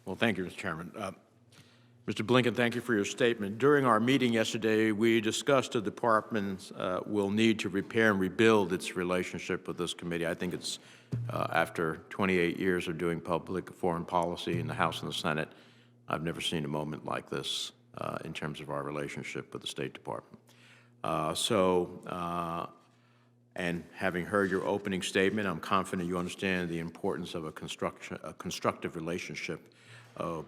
Well, thank you, Mr. Chairman. Mr. Blinken, thank you for your statement. During our meeting yesterday, we discussed the department will need to repair and rebuild its relationship with this committee. I think it's after 28 years of doing public foreign policy in the House and the Senate, I've never seen a moment like this in terms of our relationship with the State Department. And having heard your opening statement, I'm confident you understand the importance of a constructive relationship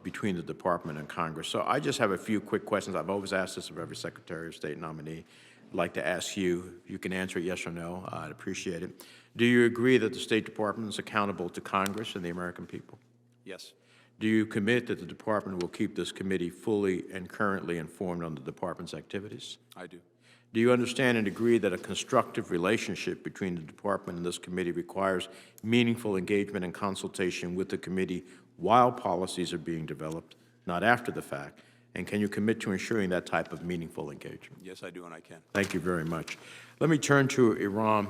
between the Department and Congress. So I just have a few quick questions. I've always asked this of every Secretary of State nominee. I'd like to ask you, if you can answer it yes or no, I'd appreciate it. Do you agree that the State Department is accountable to Congress and the American people? Yes. Do you commit that the Department will keep this committee fully and currently informed on the Department's activities? I do. Do you understand and agree that a constructive relationship between the Department and this committee requires meaningful engagement and consultation with the committee while policies are being developed, not after the fact? And can you commit to ensuring that type of meaningful engagement? Yes, I do, and I can. Thank you very much. Let me turn to Iran.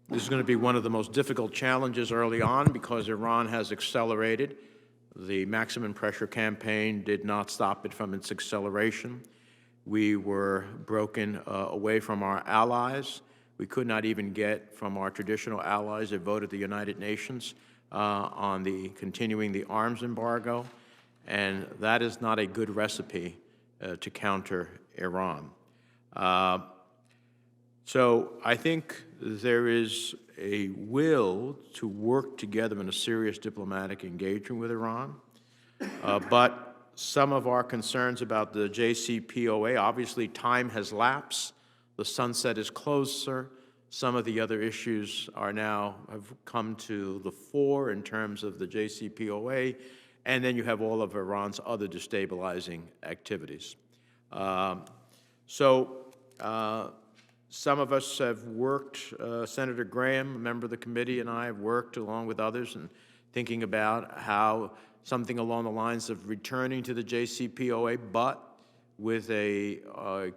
This is going to be one of the most difficult challenges early on because Iran has accelerated. The maximum pressure campaign did not stop it from its acceleration. We were broken away from our allies. We could not even get from our traditional allies a vote at the United Nations on continuing the arms embargo, and that is not a good recipe to counter Iran. So I think there is a will to work together in a serious diplomatic engagement with Iran, but some of our concerns about the JCPOA, obviously time has lapsed, the sunset is closer. Some of the other issues have come to the fore in terms of the JCPOA, and then you have all of Iran's other destabilizing activities. Some of us have worked, Senator Graham, a member of the committee, and I have worked along with others in thinking about how something along the lines of returning to the JCPOA, but with a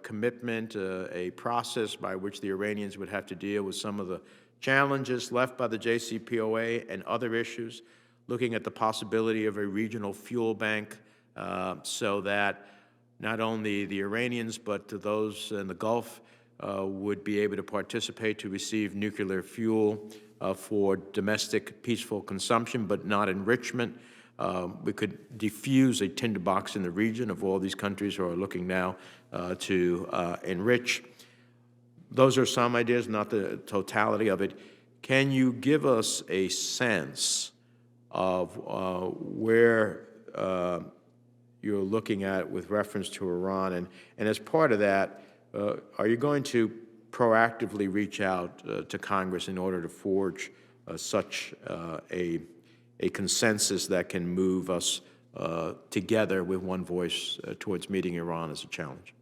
commitment, a process by which the Iranians would have to deal with some of the challenges left by the JCPOA and other issues, looking at the possibility of a regional fuel bank so that not only the Iranians but those in the Gulf would be able to participate to receive nuclear fuel for domestic peaceful consumption, but not enrichment. We could diffuse a tinderbox in the region of all these countries who are looking now to enrich. Those are some ideas, not the totality of it. Can you give us a sense of where you're looking at with reference to Iran? And as part of that, are you going to proactively reach out to Congress in order to forge such a consensus that can move us together with one voice towards meeting Iran as a challenge?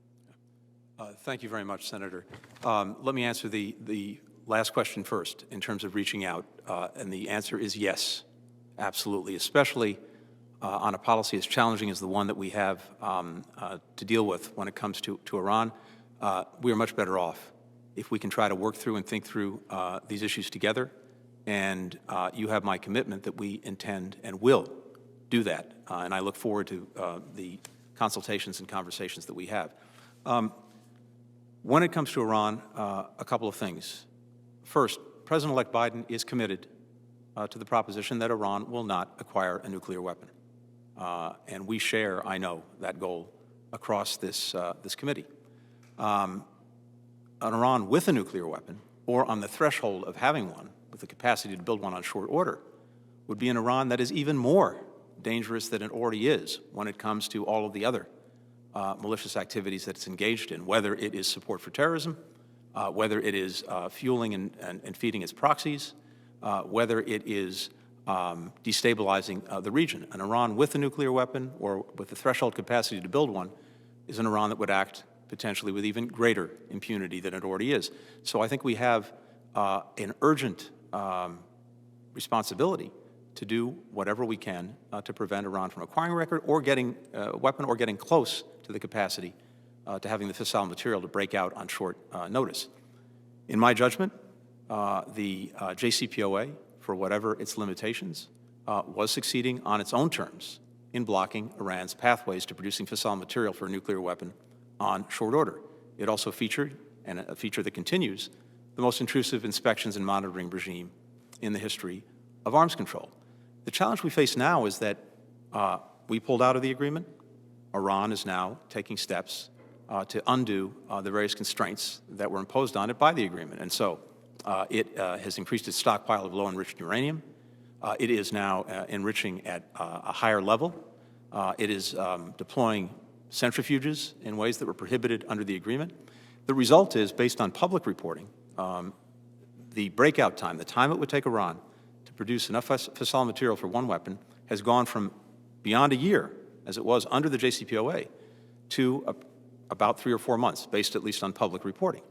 Thank you very much, Senator. Let me answer the last question first in terms of reaching out, and the answer is yes, absolutely, especially on a policy as challenging as the one that we have to deal with when it comes to Iran. We are much better off if we can try to work through and think through these issues together. And you have my commitment that we intend and will do that. And I look forward to the consultations and conversations that we have. When it comes to Iran, a couple of things. First, President-elect Biden is committed to the proposition that Iran will not acquire a nuclear weapon. And we share, I know, that goal across this committee. An Iran with a nuclear weapon, or on the threshold of having one, with the capacity to build one on short order, would be an Iran that is even more dangerous than it already is when it comes to all of the other malicious activities that it's engaged in, whether it is support for terrorism, whether it is fueling and feeding its proxies, whether it is destabilizing the region. An Iran with a nuclear weapon or with the threshold capacity to build one is an Iran that would act potentially with even greater impunity than it already is. So I think we have an urgent responsibility to do whatever we can to prevent Iran from acquiring a weapon or getting close to the capacity to having the fissile material to break out on short notice. In my judgment, the JCPOA, for whatever its limitations, was succeeding on its own terms in blocking Iran's pathways to producing fissile material for a nuclear weapon on short order. It also featured, and a feature that continues, the most intrusive inspections and monitoring regime in the history of arms control. The challenge we face now is that we pulled out of the agreement. Iran is now taking steps to undo the various constraints that were imposed on it by the agreement. And so it has increased its stockpile of low-enriched uranium. It is now enriching at a higher level. It is deploying centrifuges in ways that were prohibited under the agreement. The result is, based on public reporting, the breakout time, the time it would take Iran to produce enough fissile material for one weapon, has gone from beyond a year, as it was under the JCPOA, to about 3 or 4 months, based at least on public reporting.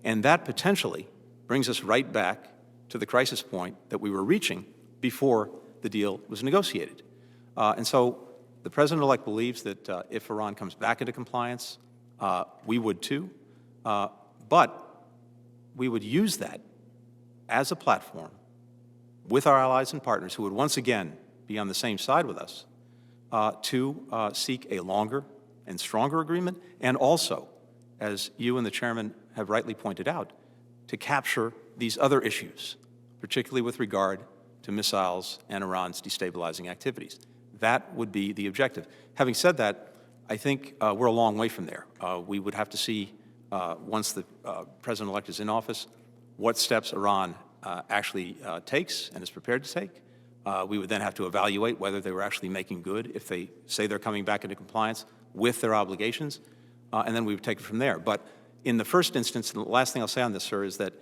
And that potentially brings us right back to the crisis point that we were reaching before the deal was negotiated. And so the President-elect believes that if Iran comes back into compliance, we would too. But we would use that as a platform with our allies and partners who would once again be on the same side with us to seek a longer and stronger agreement, and also, as you and the Chairman have rightly pointed out, to capture these other issues, particularly with regard to missiles and Iran's destabilizing activities. That would be the objective. Having said that, I think we're a long way from there. We would have to see, once the President-elect is in office, what steps Iran actually takes and is prepared to take. We would then have to evaluate whether they were actually making good if they say they're coming back into compliance with their obligations, and then we would take it from there. But in the first instance, and the last thing I'll say on this, sir, is that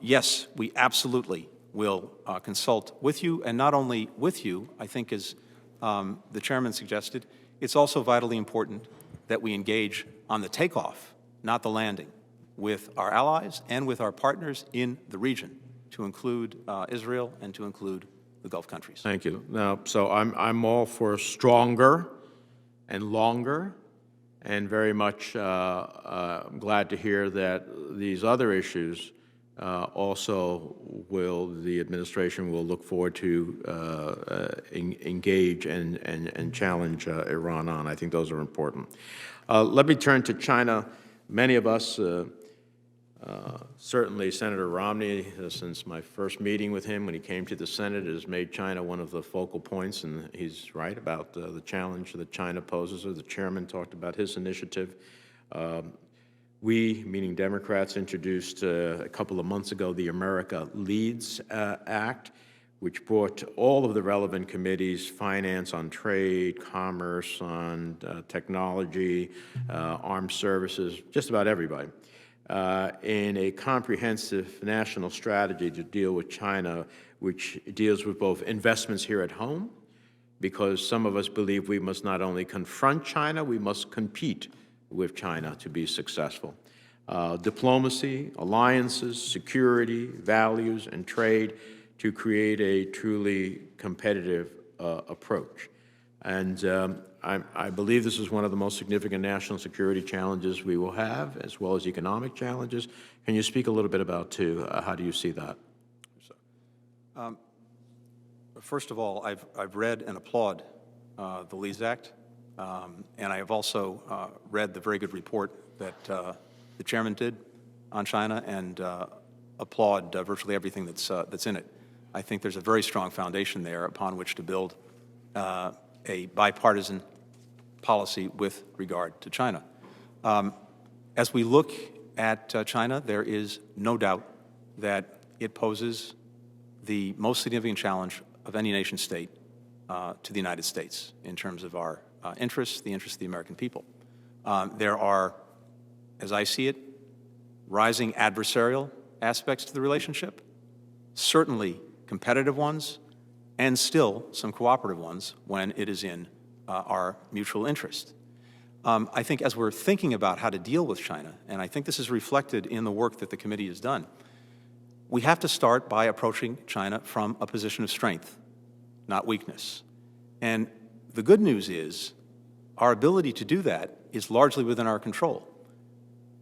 yes, we absolutely will consult with you, and not only with you, I think as the Chairman suggested, it's also vitally important that we engage on the takeoff, not the landing, with our allies and with our partners in the region, to include Israel and to include the Gulf countries. Thank you. Now, so I'm all for stronger and longer, and very much glad to hear that these other issues also the administration will look forward to engage and challenge Iran on. I think those are important. Let me turn to China. Many of us, certainly Senator Romney, since my first meeting with him when he came to the Senate, has made China one of the focal points, and he's right about the challenge that China poses. The chairman talked about his initiative. We, meaning Democrats, introduced a couple of months ago the America Leads Act, which brought all of the relevant committees, finance, on trade, commerce, on technology, armed services, just about everybody, in a comprehensive national strategy to deal with China, which deals with both investments here at home, because some of us believe we must not only confront China, we must compete with China to be successful. Diplomacy, alliances, security, values, and trade to create a truly competitive approach. And I believe this is one of the most significant national security challenges we will have, as well as economic challenges. Can you speak a little bit about, too, how do you see that? First of all, I've read and applaud the Leads Act, and I have also read the very good report that the chairman did on China, and applaud virtually everything that's in it. I think there's a very strong foundation there upon which to build a bipartisan policy with regard to China. As we look at China, there is no doubt that it poses the most significant challenge of any nation state to the United States in terms of our interests, the interests of the American people. There are, as I see it, rising adversarial aspects to the relationship, certainly competitive ones, and still some cooperative ones when it is in our mutual interest. I think as we're thinking about how to deal with China, and I think this is reflected in the work that the committee has done, we have to start by approaching China from a position of strength, not weakness. And the good news is our ability to do that is largely within our control.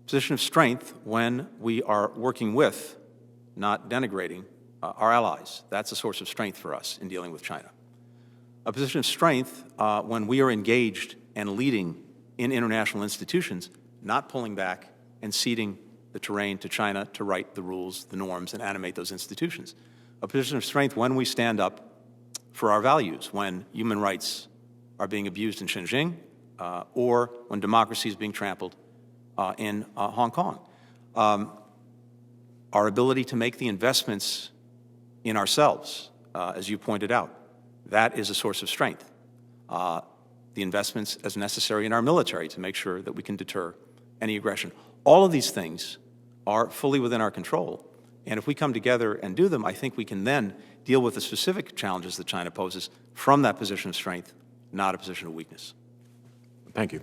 Position of strength when we are working with, not denigrating, our allies. That's a source of strength for us in dealing with China. A position of strength when we are engaged and leading in international institutions, not pulling back and ceding the terrain to China to write the rules, the norms, and animate those institutions. A position of strength when we stand up for our values, when human rights are being abused in Xinjiang, or when democracy is being trampled in Hong Kong. Our ability to make the investments in ourselves, as you pointed out, that is a source of strength. The investments as necessary in our military to make sure that we can deter any aggression. All of these things are fully within our control. And if we come together and do them, I think we can then deal with the specific challenges that China poses from that position of strength, not a position of weakness. Thank you.